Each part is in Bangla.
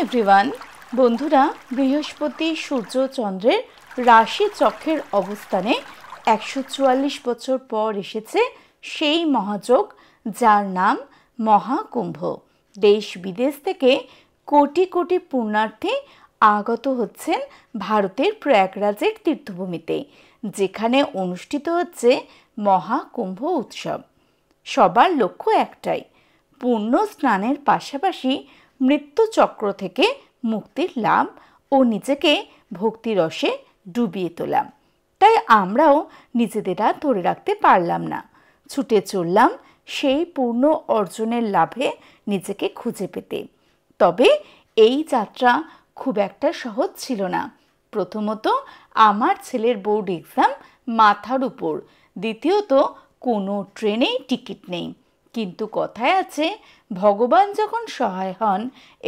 এভরিওয়ান, বন্ধুরা, বৃহস্পতি সূর্য চন্দ্রের রাশি চক্রের অবস্থানে 144 বছর পর এসেছে সেই মহাযোগ যার নাম মহাকুম্ভ। দেশ বিদেশ থেকে কোটি কোটি পুণ্যার্থী আগত হচ্ছেন ভারতের প্রয়াগরাজের তীর্থভূমিতে, যেখানে অনুষ্ঠিত হচ্ছে মহাকুম্ভ উৎসব। সবার লক্ষ্য একটাই, পুণ্য স্নানের পাশাপাশি মৃত্যুচক্র থেকে মুক্তির লাভ ও নিজেকে ভক্তিরসে ডুবিয়ে তোলা। তাই আমরাও নিজেদের আর ধরে রাখতে পারলাম না, ছুটে চললাম সেই পূর্ণ অর্জনের লাভে নিজেকে খুঁজে পেতে। তবে এই যাত্রা খুব একটা সহজ ছিল না। প্রথমত, আমার ছেলের বোর্ড এক্সাম মাথার উপর, দ্বিতীয়ত কোনো ট্রেনেই টিকিট নেই। কিন্তু কথায় আছে, ভগবান যখন সহায় হন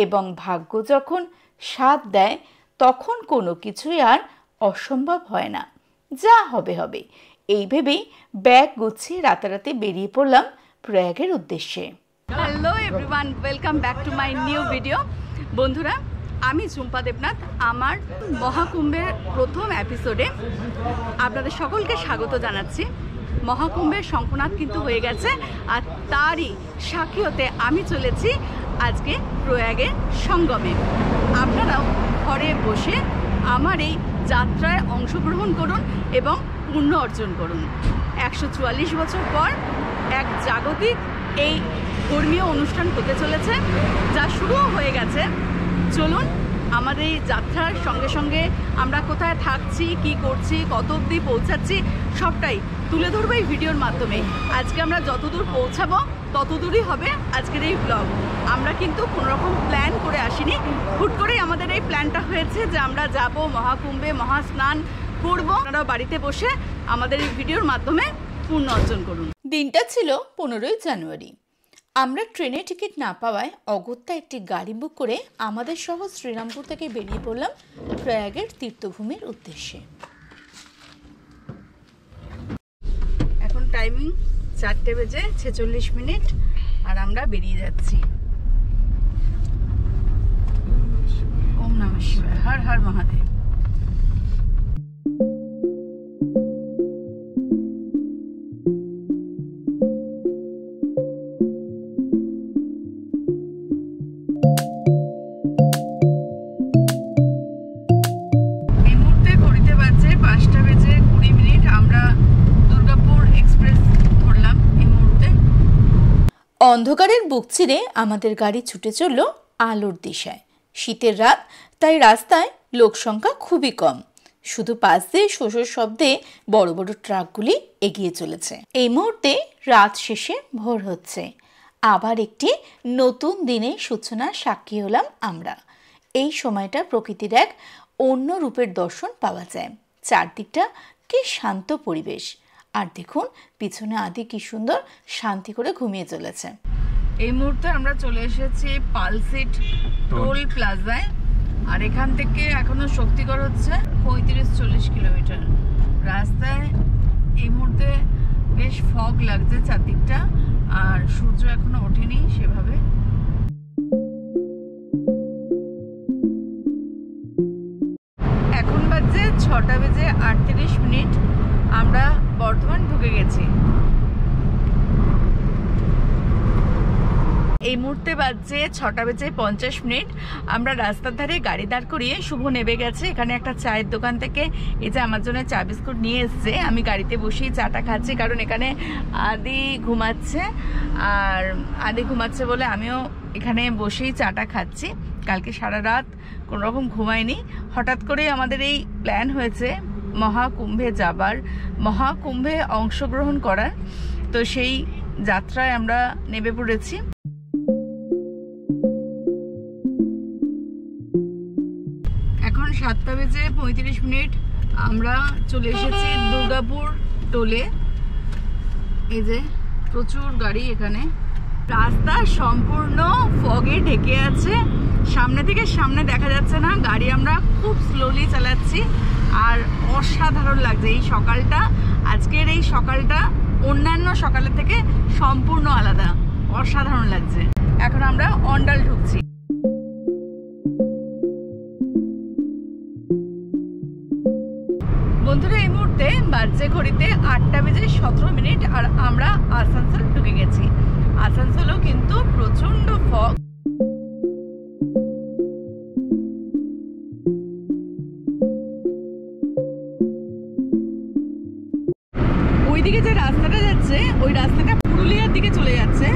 এবং ভাগ্য যখন সাথ দেয়, তখন কোনো কিছুই আর অসম্ভব হয় না। যা হবে হবে, এই ভেবেই ব্যাগ গুছিয়ে রাতারাতি বেরিয়ে পড়লাম প্রয়াগের উদ্দেশ্যে। Hello everyone, welcome back to my new video. বন্ধুরা, আমি ঝুম্পা দেবনাথ। আমার মহাকুম্ভের প্রথম এপিসোডে আপনাদের সকলকে স্বাগত জানাচ্ছি। মহাকুম্ভের শঙ্খনাদ কিন্তু হয়ে গেছে, আর তারই সাক্ষী হতে আমি চলেছি আজকে প্রয়াগের সঙ্গমে। আপনারাও ঘরে বসে আমার এই যাত্রায় অংশগ্রহণ করুন এবং পুণ্য অর্জন করুন। 144 বছর পর এক জাগতিক এই ধর্মীয় অনুষ্ঠান হতে চলেছে, যা শুরুও হয়ে গেছে। চলুন আমাদের এই যাত্রার সঙ্গে সঙ্গে আমরা কোথায় থাকছি, কি করছি, কত অবধি পৌঁছাচ্ছি, সবটাই তুলে ধরবো এই ভিডিওর মাধ্যমে। আজকে আমরা যতদূর পৌঁছাবো ততদূরই হবে আজকের এই ব্লগ। আমরা কিন্তু কোনোরকম প্ল্যান করে আসিনি, হুট করেই আমাদের এই প্ল্যানটা হয়েছে যে আমরা যাব মহাকুম্ভে, মহাস্নান করব। আপনারাও বাড়িতে বসে আমাদের এই ভিডিওর মাধ্যমে পুণ্য অর্জন করুন। দিনটা ছিল 15ই জানুয়ারি। আমরা ট্রেনে টিকিট না পাওয়ায় অগত্যা একটি গাড়ি বুক করে আমাদের সহ শ্রীরামপুর থেকে বেরিয়ে পড়লাম প্রয়াগের তীর্থভূমির উদ্দেশ্যে। এখন টাইমিং 4:46 আর আমরা বেরিয়ে যাচ্ছি। ওম নমঃ শিবায়, হর হর মহাদেব। অন্ধকারের বুক চিরে আমাদের গাড়ি ছুটে চলল আলোর দিশায়। শীতের রাত, তাই রাস্তায় লোক সংখ্যা খুবই কম। শুধু পাশ দিয়ে শোষর শব্দে বড় বড় ট্রাকগুলি এগিয়ে চলেছে। এই মুহূর্তে রাত শেষে ভোর হচ্ছে। আবার একটি নতুন দিনের সূচনার সাক্ষী হলাম আমরা। এই সময়টা প্রকৃতির এক অন্য রূপের দর্শন পাওয়া যায়। চারদিকটা কি শান্ত পরিবেশ, আর দেখুন পিছনে আদি কি সুন্দর শান্তি করে ঘুমিয়ে চলেছে। এই মুহূর্তে আমরা চলে এসেছি পালসিট টোল প্লাজায়, আর এখান থেকে এখনো শক্তিগড় হচ্ছে 35-40 কিলোমিটার। রাস্তায় এই মুহূর্তে বেশ ফগ লাগছে চারদিকটা, আর সূর্য এখনো ওঠেনি সেভাবে। এখন বাজে 6:38। আমরা বর্ধমান ঢুকে গেছি। এই মুহূর্তে বাজছে 6:50। আমরা রাস্তার ধারে গাড়ি দাঁড় করিয়ে শুভ নেমে গেছে এখানে একটা চায়ের দোকান থেকে। এই যে আমার জন্য চা বিস্কুট নিয়ে এসছে। আমি গাড়িতে বসেই চাটা খাচ্ছি, কারণ এখানে আদি ঘুমাচ্ছে, আর আদি ঘুমাচ্ছে বলে আমিও এখানে বসেই চাটা খাচ্ছি। কালকে সারা রাত কোনোরকম ঘুমাইনি। হঠাৎ করেই আমাদের এই প্ল্যান হয়েছে মহাকুম্ভে যাবার, মহাকুম্ভে অংশগ্রহণ করার। তো সেই যাত্রায় আমরা নেমে পড়েছি। এখন 7:35। আমরা চলে এসেছি দুর্গাপুর টোলে। এই যে প্রচুর গাড়ি এখানে, রাস্তা সম্পূর্ণ ফগে ঢেকে আছে, সামনে থেকে সামনে দেখা যাচ্ছে না, গাড়ি আমরা খুব স্লোলি চালাচ্ছি আর অসাধারণ লাগছে এই সকালটা। আজকের এই সকালটা অন্যান্য সকালের থেকে সম্পূর্ণ আলাদা, অসাধারণ লাগছে। এখন আমরা অন্ডাল ঢুকছি। বন্ধুরা এই মুহূর্তে বাজছে ঘড়িতে 8:17 আর আমরা আসানসোল ঢুকে গেছি। আসানসোলও কিন্তু প্রচন্ড ফগ। ওইদিকে যে রাস্তাটা যাচ্ছে ওই রাস্তাটা পুরুলিয়ার দিকে চলে যাচ্ছে,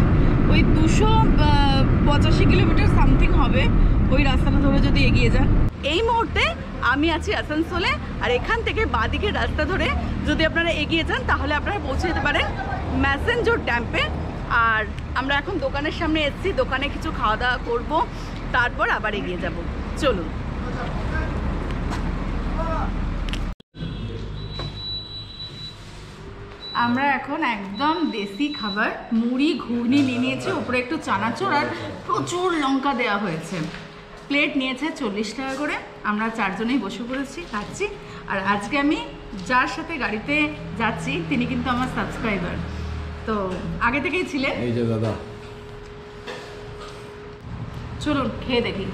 ওই 285 কিলোমিটার সামথিং হবে ওই রাস্তাটা ধরে যদি এগিয়ে যান। এই মুহূর্তে আমি আছি আসানসোলে, আর এখান থেকে বাঁদিকের রাস্তা ধরে যদি আপনারা এগিয়ে যান তাহলে আপনারা পৌঁছে যেতে পারেন ম্যাসেঞ্জর ড্যাম্পে। আর আমরা এখন দোকানের সামনে এসেছি, দোকানে কিছু খাওয়া দাওয়া করবো, তারপর আবার এগিয়ে যাব। চলুন। আমরা এখন একদম দেশি খাবার মুড়ি ঘুগনি নিয়ে নিয়েছি, উপরে একটু চানাচুর আর প্রচুর লঙ্কা দেওয়া হয়েছে। প্লেট নিয়েছে 40 টাকা করে। আমরা 4 জনেই বসে পড়েছি, খাচ্ছি। আর আজকে আমি যার সাথে গাড়িতে যাচ্ছি তিনি কিন্তু আমার সাবস্ক্রাইবার, তো আগে থেকেই ছিলেন। এই যে দাদা, চলুন খেয়ে দেখি।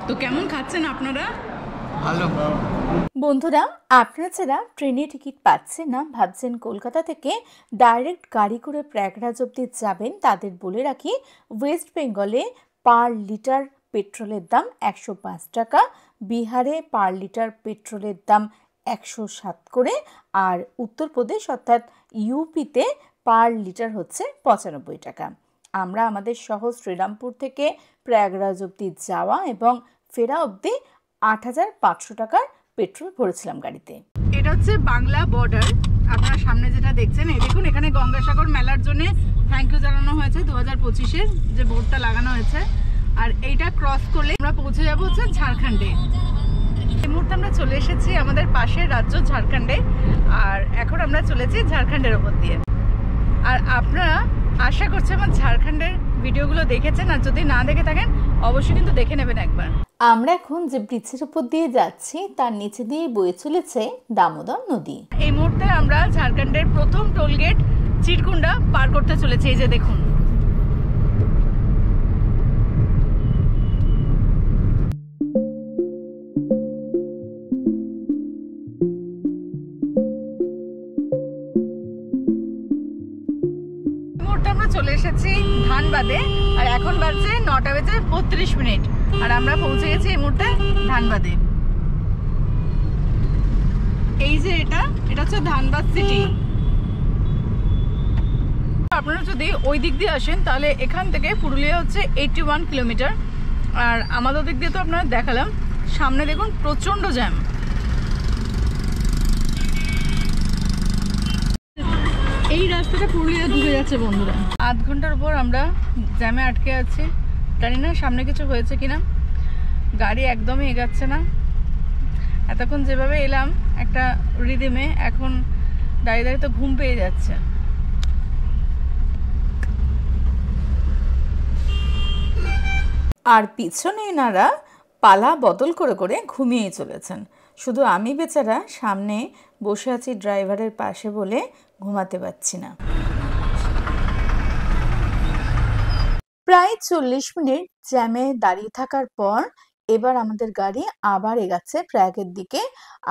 তো কেমন খাচ্ছেন আপনারা? ভালো। বন্ধুরা, আপনারা যারা ট্রেনে টিকিট পাচ্ছেন না, ভাবছেন কলকাতা থেকে ডাইরেক্ট গাড়ি করে প্রয়াগরাজ অবধি যাবেন, তাদের বলে রাখি ওয়েস্ট বেঙ্গলে পার লিটার পেট্রোলের দাম 105 টাকা, বিহারে পার লিটার পেট্রোলের দাম 107 করে, আর উত্তরপ্রদেশ অর্থাৎ ইউপিতে পার লিটার হচ্ছে 95 টাকা। আমরা আমাদের শহর শ্রীরামপুর থেকে প্রয়াগরাজ অবধি যাওয়া এবং ফেরা অবধি 8,500 টাকার পেট্রোল ভরেছিলাম গাড়িতে। এটা হচ্ছে বাংলা বর্ডার। আপনারা সামনে যেটা দেখছেন, এই দেখুন এখানে গঙ্গাসাগর মেলার জন্য থ্যাংক ইউ জানানো হয়েছে 2025-এর যে বোর্ডটা লাগানো হয়েছে। আর এইটা ক্রস করলে আমরা পৌঁছে যাবো হচ্ছে ঝাড়খণ্ডে। এই মুহূর্তে আমরা চলে এসেছি আমাদের পাশের রাজ্য ঝাড়খণ্ডে, আর এখন আমরা চলেছি ঝাড়খণ্ডের ওপর দিয়ে। আর আপনারা আশা করছি আমার ঝাড়খণ্ডের ভিডিওগুলো দেখেছেন, আর যদি না দেখে থাকেন অবশ্যই কিন্তু দেখে নেবেন একবার। আমরা এখন যে ব্রিজের উপর দিয়ে যাচ্ছি তার নিচে দিয়ে বয়ে চলেছে দামোদর নদী। এই মুহূর্তে আমরা ঝাড়খণ্ডের প্রথম টোল গেট চিরকুন্ডা পার করতে চলেছি। এই যে দেখুন, আমরা চলে এসেছি ধানবাদে, আর এখন বাজছে 9:32, আর আমরা পৌঁছে গেছি এই মুহূর্তে ধানবাদে। এই যে এটা হচ্ছে ধানবাদ সিটি। আপনারা যদি ওই দিক দিয়ে আসেন তাহলে এখান থেকে পুরুলিয়া হচ্ছে 81 কিলোমিটার, আর আমাদের দিক দিয়ে তো আপনারা দেখালাম। সামনে দেখুন প্রচন্ড জ্যাম। এই রাস্তাটা পুরুলিয়া ঢুকে যাচ্ছে বন্ধুরা। 8 ঘন্টার উপর আমরা জ্যামে আটকে আছি, জানি না সামনে কিছু হয়েছে কিনা। গাড়ি একদমই এগাচ্ছে না। এতক্ষণ যেভাবে এলাম একটা রিদিমে, এখন দাঁড়িয়ে দাঁড়িয়ে তো ঘুম পেয়ে যাচ্ছে। আর পিছনে এনারা পালা বদল করে করে ঘুমিয়ে চলেছেন, শুধু আমি বেচারা সামনে বসে আছি ড্রাইভারের পাশে বলে ঘুমাতে পারছি না। প্রায় 40 মিনিট জ্যামে দাঁড়িয়ে থাকার পর এবার আমাদের গাড়ি আবার এগাচ্ছে প্রয়াগের দিকে।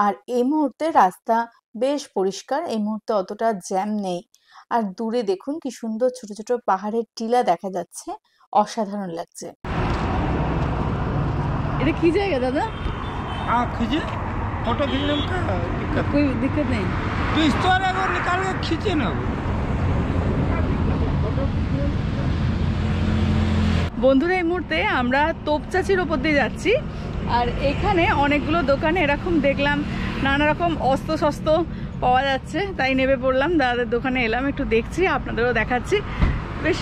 আর এই মুহূর্তে রাস্তা বেশ পরিষ্কার, এই মুহূর্তে অতটা জ্যাম নেই। আর দূরে দেখুন কি সুন্দর ছোট ছোট পাহাড়ের টিলা দেখা যাচ্ছে, অসাধারণ লাগছে। এটা কি জায়গা দাদা? खींचे फोटो खींचने में क्या दिक्कत? कोई दिक्कत नहीं। तो इस तरह को निकाल के खींचे ना। বন্ধুরা এই মুহূর্তে আমরা তোপচাচির ওপর দিয়ে যাচ্ছি, আর এখানে অনেকগুলো দোকানে এরকম দেখলাম নানা রকম অস্ত্র শস্ত্র পাওয়া যাচ্ছে, তাই নেমে পড়লাম। দাদাদের দোকানে এলাম, একটু দেখছি, আপনাদেরও দেখাচ্ছি। বেশ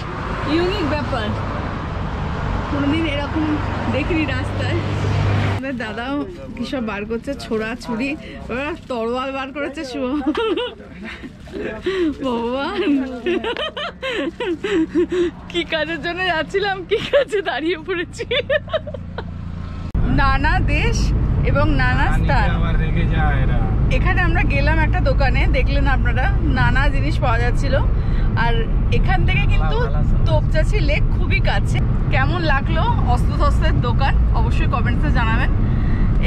ইউনিক ব্যাপার, কোনোদিন এরকম দেখিনি রাস্তায়। দাদাও কি সব বার করছে, ছোড়া ছুরি, তরোয়াল বার করেছে। ভগবান, কি কাজের জন্য যাচ্ছিলাম, কি কাজে দাঁড়িয়ে পড়েছি। নানা দেশ এবং নানা স্থান। এখানে আমরা গেলাম একটা দোকানে, দেখলেন আপনারা, নানা জিনিস পাওয়া যাচ্ছিল। আর এখান থেকে কিন্তু তোপচাঁচি লেক খুবই কাছে। কেমন লাগলো অস্ত্রশস্ত্রের দোকান অবশ্যই কমেন্টসে জানাবেন।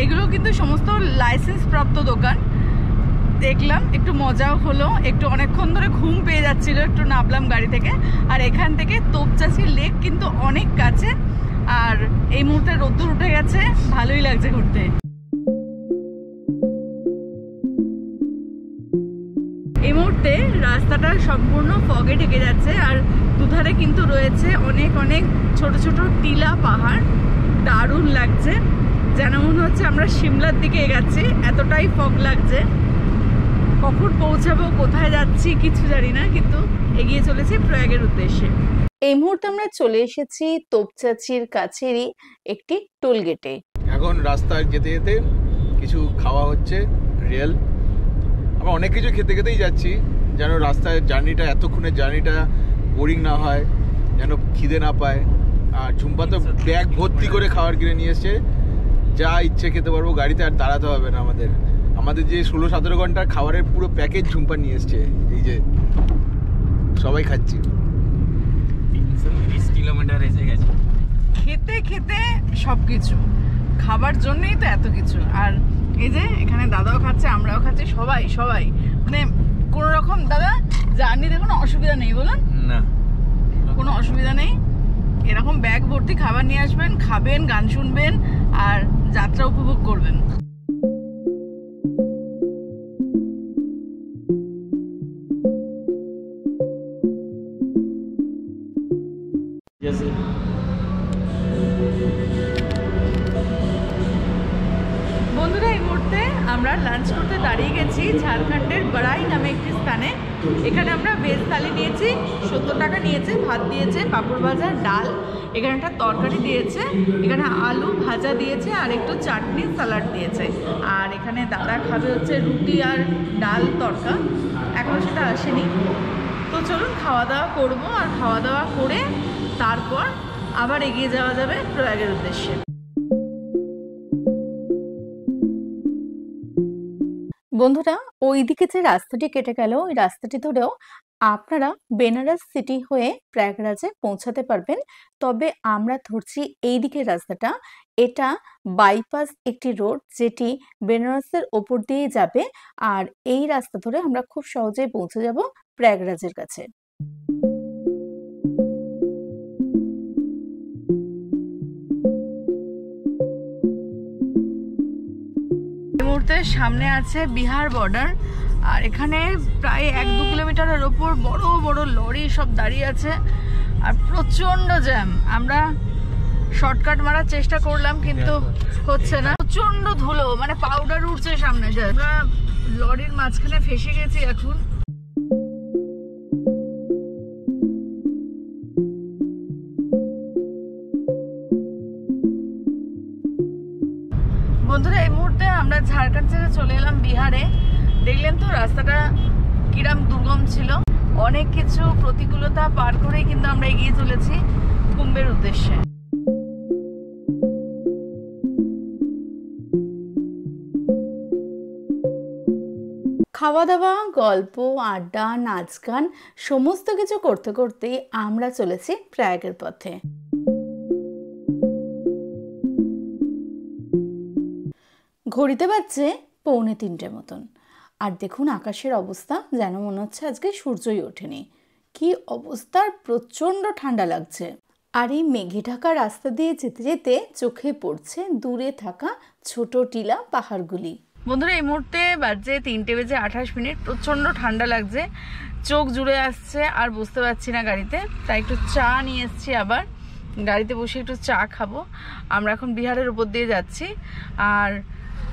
এগুলো কিন্তু সমস্ত লাইসেন্স প্রাপ্ত দোকান। দেখলাম, একটু মজাও হলো, একটু অনেকক্ষণ ধরে ঘুম পেয়ে যাচ্ছিল, একটু নামলাম গাড়ি থেকে। আর এখান থেকে তোপচাঁচি লেক কিন্তু অনেক কাছে। আর এই মুহূর্তে রোদ্দুর উঠে গেছে, ভালোই লাগছে ঘুরতে। এই মুহূর্তে রাস্তাটা সম্পূর্ণ ফগে ঢেকে যাচ্ছে, আর দুধারে কিন্তু রয়েছে অনেক অনেক ছোট ছোট টিলা পাহাড়। দারুণ লাগছে, যেন মনে হচ্ছে আমরা সিমলার দিকে এগাচ্ছি, এতটাই ফগ লাগছে। কখন পৌঁছাবো, কোথায় যাচ্ছি কিছু জানি না, কিন্তু এগিয়ে চলেছি প্রয়াগের উদ্দেশ্যে। এই মুহূর্তে আমরা চলে এসেছি তোপচাঁচির কাছেরই একটি টোল গেটে। এখন রাস্তায় যেতে যেতে কিছু খাওয়া হচ্ছে রিয়েল। আমরা অনেক কিছু খেতে খেতেই যাচ্ছি, যেন রাস্তায় জার্নিটা, এতক্ষণের জার্নিটা বোরিং না হয়, যেন খিদে না পায়। আর ঝুম্পা তো ব্যাগ ভর্তি করে খাবার কিনে নিয়ে এসছে, যা ইচ্ছে খেতে পারবো, গাড়িতে আর দাঁড়াতে হবে না আমাদের। আমাদের যে 16-17 ঘন্টার খাবারের পুরো প্যাকেজ ঝুম্পা নিয়ে এসছে। এই যে সবাই খাচ্ছি। 330 কিলোমিটার এসে গেছে খেতে খেতে সবকিছু, খাবার জন্যই তো এত কিছু। আর এই যে এখানে দাদাও খাচ্ছে, আমরাও খাচ্ছি, সবাই সবাই মানে কোনো রকম। দাদা জার্নিতে কোনো অসুবিধা নেই বলুন? না, কোনো অসুবিধা নেই। এরকম ব্যাগ ভর্তি খাবার নিয়ে আসবেন, খাবেন, গান শুনবেন আর যাত্রা উপভোগ করবেন। বন্ধুরা, এই মুহূর্তে আমরা লাঞ্চ করতে দাঁড়িয়ে গেছি ঝাড়খণ্ডের বড়াই নামে একটি স্থানে। এখানে আমরা ভেজ থালি নিয়েছি, 70 টাকা নিয়েছে। ভাত দিয়েছে, পাঁপড় ভাজা, ডাল, এখানে একটা তরকারি দিয়েছে, এখানে আলু ভাজা দিয়েছে, আর একটু চাটনি স্যালাড দিয়েছে। আর এখানে দাদা খাবে হচ্ছে রুটি আর ডাল তরকা, এখনও সেটা আসেনি। তো চলুন খাওয়া দাওয়া করবো, আর খাওয়া দাওয়া করে তারপর আবার এগিয়ে যাওয়া যাবে প্রয়াগের উদ্দেশ্যে। বন্ধুরা, ওইদিকে যে রাস্তাটি কেটে গেল, ওই রাস্তাটি ধরেও আপনারা বেনারস সিটি হয়ে প্রয়াগরাজে পৌঁছাতে পারবেন। তবে আমরা ধরছি এই দিকের রাস্তাটা, এটা বাইপাস একটি রোড যেটি বেনারসের ওপর দিয়ে যাবে। আর এই রাস্তা ধরে আমরা খুব সহজেই পৌঁছে যাব প্রয়াগরাজের কাছে। সামনে আছে বিহার বর্ডার, আর এখানে প্রায় 1-2 কিলোমিটারের ওপর বড় বড় লরি সব দাঁড়িয়ে আছে, আর প্রচন্ড জ্যাম। আমরা শর্টকাট মারার চেষ্টা করলাম, কিন্তু হচ্ছে না, প্রচন্ড ধুলো, মানে পাউডার উঠছে সামনে। আমরা লরির মাঝখানে ফেসে গেছি এখন। বন্ধুরা, এই মুহূর্তে আমরা ঝাড়খণ্ড ছেড়ে চলে এলাম বিহারে। দেখলেন তো রাস্তাটা কিরম দুর্গম ছিল। অনেক কিছু প্রতিকূলতা পার করেই কিন্তু আমরা এগিয়ে চলেছি কুম্ভের উদ্দেশ্যে। খাওয়া দাওয়া, গল্প, আড্ডা, নাচ গান সমস্ত কিছু করতে করতেই আমরা চলেছি প্রয়াগের পথে। ঘড়িতে বাজছে 2:45 মতন। আর দেখুন আকাশের অবস্থা, যেন মনে হচ্ছে আজকে সূর্যই ওঠেনি। কি অবস্থা, প্রচণ্ড ঠান্ডা লাগছে। আর এই মেঘে ঢাকা রাস্তা দিয়ে যেতে যেতে চোখে পড়ছে দূরে থাকা ছোট টিলা পাহাড়গুলি। বন্ধুরা, এই মুহূর্তে বাজছে 3:28। প্রচণ্ড ঠান্ডা লাগছে, চোখ জুড়ে আসছে, আর বুঝতে পারছি না গাড়িতে। তাই একটু চা নিয়ে এসছি, আবার গাড়িতে বসে একটু চা খাবো। আমরা এখন বিহারের উপর দিয়ে যাচ্ছি, আর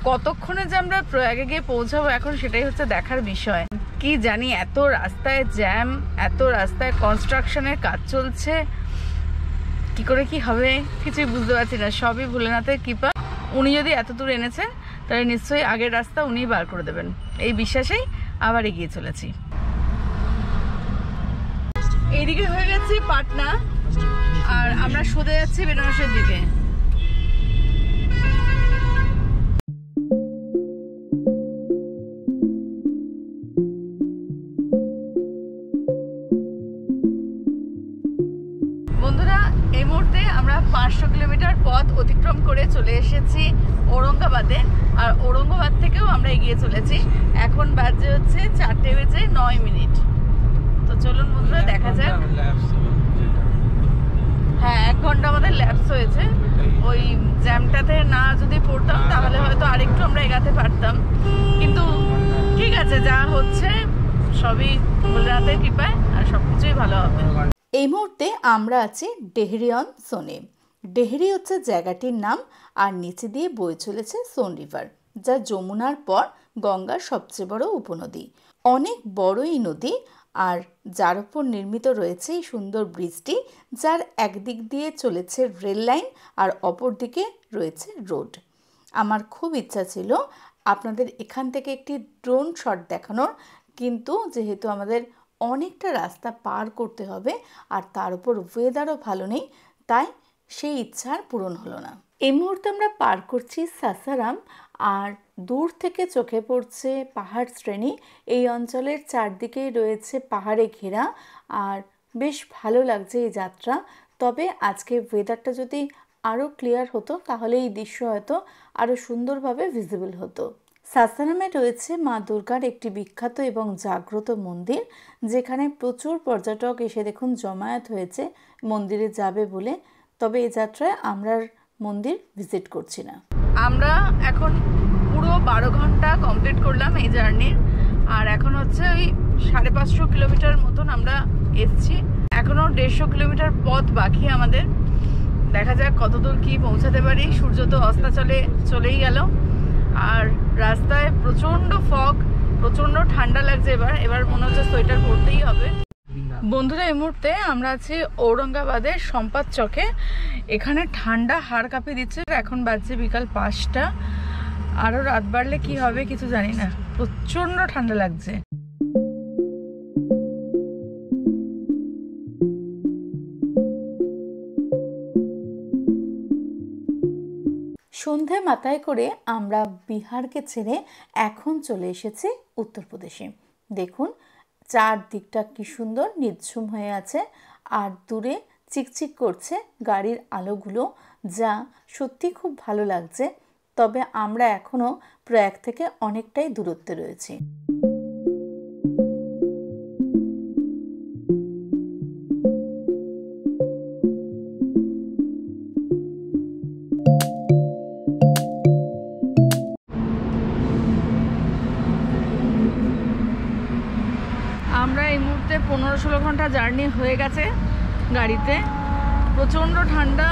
কতক্ষণে যে আমরা প্রয়াগে গিয়ে পৌঁছাবো এখন সেটাই হচ্ছে দেখার বিষয়। কি জানি, এত রাস্তায় জ্যাম, এত রাস্তায় কনস্ট্রাকশনের কাজ চলছে, কি করে কি হবে কিছুই বুঝতে পারছি না। সবই ভোলেনাথের কৃপা। উনি যদি এত দূর এনেছেন তাহলে নিশ্চয়ই আগের রাস্তা উনিই বার করে দেবেন, এই বিশ্বাসেই আবার এগিয়ে চলেছি। এইদিকে হয়ে গেছে পাটনা আর আমরা সোজা যাচ্ছি বেনারসের দিকে। বন্ধুরা, এই মুহূর্তে আমরা 500 কিলোমিটার পথ অতিক্রম করে চলে এসেছি ঔরঙ্গাবাদে। আর ঔরঙ্গাবাদ থেকেও আমরা এগিয়ে চলেছি। এখন বাজে হচ্ছে 4:09। তো চলুন বন্ধুরা দেখা যাক। হ্যাঁ, 1 ঘন্টা আমাদের ল্যাপস হয়েছে। ওই জ্যামটাতে না যদি পড়তাম তাহলে হয়তো আরেকটু আমরা এগাতে পারতাম, কিন্তু ঠিক আছে, যা হচ্ছে সবই ভোলেনাথের কৃপায় আর সবকিছুই ভালো হবে। এই মুহূর্তে আমরা আছি ডেহরি অন সোনে। ডেহরি হচ্ছে জায়গাটির নাম আর নিচে দিয়ে বয়ে চলেছে সোন রিভার, যা যমুনার পর গঙ্গার সবচেয়ে বড় উপনদী। অনেক বড় এই নদী আর যার উপর নির্মিত রয়েছে এই সুন্দর ব্রিজটি, যার একদিক দিয়ে চলেছে রেল লাইন আর অপর দিকে রয়েছে রোড। আমার খুব ইচ্ছা ছিল আপনাদের এখান থেকে একটি ড্রোন শট দেখানোর, কিন্তু যেহেতু আমাদের অনেকটা রাস্তা পার করতে হবে আর তার উপর ওয়েদারও ভালো নেই, তাই সেই ইচ্ছা আর পূরণ হলো না। এই মুহূর্তে আমরা পার করছি সাসারাম আর দূর থেকে চোখে পড়ছে পাহাড় শ্রেণী। এই অঞ্চলের চারদিকেই রয়েছে পাহাড়ে ঘেরা আর বেশ ভালো লাগছে এই যাত্রা। তবে আজকে ওয়েদারটা যদি আরও ক্লিয়ার হতো তাহলে এই দৃশ্য হয়তো আরও সুন্দরভাবে ভিজিবল হতো। সাসারামে রয়েছে মা দুর্গার একটি বিখ্যাত এবং জাগ্রত মন্দির, যেখানে প্রচুর পর্যটক এসে দেখুন জমায়েত হয়েছে মন্দিরে যাবে বলে। তবে এই যাত্রায় আমরা মন্দির ভিজিট করছি না। আমরা এখন পুরো 12 ঘন্টা কমপ্লিট করলাম এই জার্নির, আর এখন হচ্ছে ওই 550 কিলোমিটার মতন আমরা এসছি। এখনো 150 কিলোমিটার পথ বাকি আমাদের। দেখা যাক কতদূর কি পৌঁছাতে পারি। সূর্য তো অস্তাচলে চলেই গেল আর রাস্তায় প্রচন্ড ফগ, প্রচন্ড ঠান্ডা লাগছে। এবার মনে হচ্ছে সোয়েটার পরতেই হবে। বন্ধুরা, এই মুহূর্তে আমরা আছি ঔরঙ্গাবাদের সম্পাদ চকে। এখানে ঠান্ডা হাড় কাঁপিয়ে দিচ্ছে। এখন বাজছে বিকাল 5টা। আরও রাত বাড়লে কি হবে কিছু জানি না, প্রচন্ড ঠান্ডা লাগছে। সন্ধে মাথায় করে আমরা বিহারকে ছেড়ে এখন চলে এসেছি উত্তরপ্রদেশে। দেখুন চারদিকটা কি সুন্দর নিঝুম হয়ে আছে আর দূরে চিকচিক করছে গাড়ির আলোগুলো, যা সত্যি খুব ভালো লাগছে। তবে আমরা এখনও প্রয়াগ থেকে অনেকটাই দূরত্বে রয়েছি। আমরা এই মুহূর্তে 15-16 ঘন্টা জার্নি হয়ে গেছে গাড়িতে। প্রচণ্ড ঠান্ডা,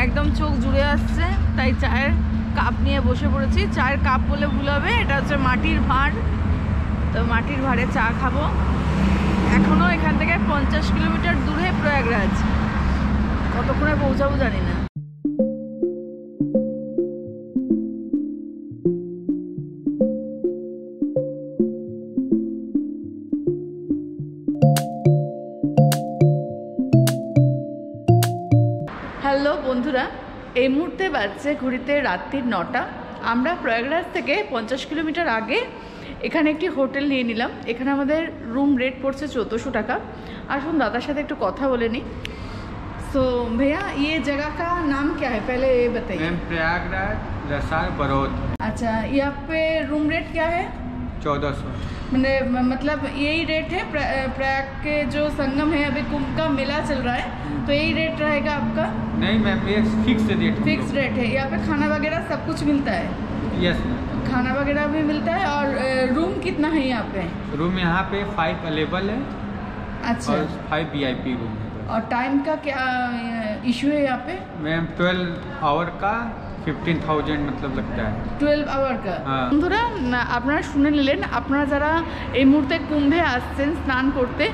একদম চোখ জুড়ে আসছে, তাই চায়ের কাপ নিয়ে বসে পড়েছি। চায়ের কাপ বলে ভুল হবে, এটা হচ্ছে মাটির ভাঁড়। তো মাটির ভাঁড়ে চা খাবো। এখনও এখান থেকে 50 কিলোমিটার দূরে প্রয়াগরাজ, কতক্ষণে পৌঁছাবো জানি না। হ্যালো বন্ধুরা, এই মুহূর্তে বাজছে ঘড়িতে রাত্রির 9টা। আমরা প্রয়াগরাজ থেকে 50 কিলোমিটার আগে এখানে একটি হোটেল নিয়ে নিলাম। এখানে আমাদের রুম রেট পড়ছে 1400 টাকা। আসুন দাদার সাথে একটু কথা বলে নিই। सो भैया ये जगह का नाम क्या है, पहले ये बताइए। प्रयागराज, रसाल, बरौद। अच्छा, यहाँ पे रूम रेट क्या है? 1400। मतलब यही रेट है? प्रयाग के जो संगम है, अभी कुंभ का मेला चल रहा है, तो यही रेट रहेगा आपका? नहीं मैम, ये फिक्स रेट। फिक्स रेट है। यहाँ पे खाना वगैरह सब कुछ मिलता है? यस, खाना वगैरह भी मिलता है। और रूम कितना है यहाँ पे? रूम यहाँ पे 5 अवेलेबल है। अच्छा, और 5 VIP रूम है। और टाइम का क्या इशू है यहाँ पे? मैम 12 आवर का 15,000 मतलब लगता है। 12 আওয়ার কা। হ্যাঁ। বন্ধুরা আপনারা শুনে নিলেন, আপনারা যারা এই মুহূর্তে কুম্ভে আসছেন স্নান করতে,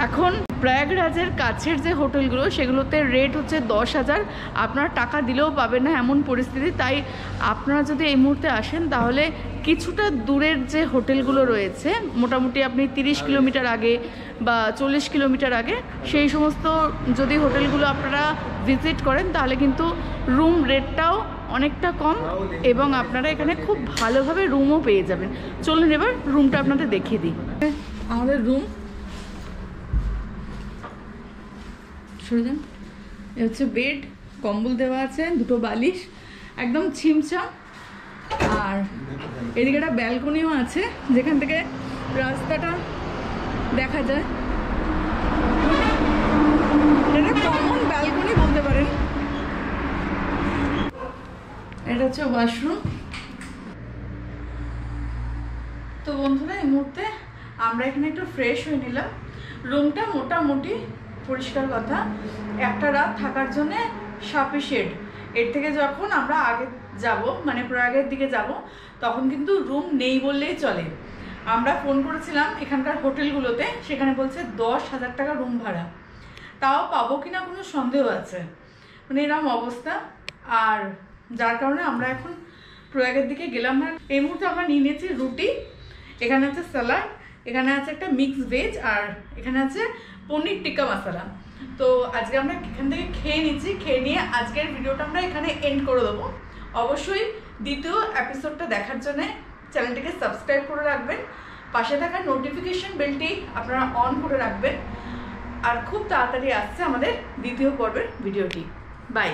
এখন প্রয়াগরাজের কাছের যে হোটেলগুলো সেগুলোতে রেট হচ্ছে 10,000, আপনারা টাকা দিলেও পাবেন না এমন পরিস্থিতি। তাই আপনারা যদি এই মুহূর্তে আসেন তাহলে কিছুটা দূরের যে হোটেলগুলো রয়েছে, মোটামুটি আপনি 30 কিলোমিটার আগে বা 40 কিলোমিটার আগে, সেই সমস্ত যদি হোটেলগুলো আপনারা ভিজিট করেন তাহলে কিন্তু রুম রেটটাও অনেকটা কম এবং আপনারা এখানে খুব ভালোভাবে রুমও পেয়ে যাবেন। চলুন এবার রুমটা আপনাদের দেখিয়ে দিই। আমাদের রুম এ হচ্ছে বেড, কম্বল দেওয়া আছে, দুটো বালিশ, একদম ছিমছাম। আর এদিকে একটা ব্যালকনিও আছে যেখান থেকে রাস্তাটা দেখা যায়। এটা কমন ব্যালকনি বলতে পারেন। এটা হচ্ছে ওয়াশরুম। তো বন্ধুরা এই মুহূর্তে আমরা এখানে একটু ফ্রেশ হয়ে নিলাম। রুমটা মোটামুটি পরিষ্কার কথা, একটা রাত থাকার জন্যে সাফিসিয়েন্ট। এর থেকে যখন আমরা আগে যাব, মানে প্রয়াগের দিকে যাব, তখন কিন্তু রুম নেই বললেই চলে। আমরা ফোন করেছিলাম এখানকার হোটেলগুলোতে, সেখানে বলছে 10,000 টাকা রুম ভাড়া। তাও পাবো কিনা কোনো সন্দেহ আছে, মানে এরকম অবস্থা। আর যার কারণে আমরা এখন প্রয়াগের দিকে গেলাম না। এই মুহূর্তে আমরা নিয়ে নিয়েছি রুটি, এখানে আছে স্যালাড, এখানে আছে একটা মিক্স ভেজ, আর এখানে আছে পনির টিক্কা মশলা। তো আজকে আমরা এখান থেকে খেয়ে নিচ্ছি। খেয়ে নিয়ে আজকের ভিডিওটা আমরা এখানে এন্ড করে দেবো। অবশ্যই দ্বিতীয় এপিসোডটা দেখার জন্য চ্যানেলটিকে সাবস্ক্রাইব করে রাখবেন, পাশে থাকা নোটিফিকেশন বেলটি আপনারা অন করে রাখবেন। আর খুব তাড়াতাড়ি আসছে আমাদের দ্বিতীয় পর্বের ভিডিওটি। বাই।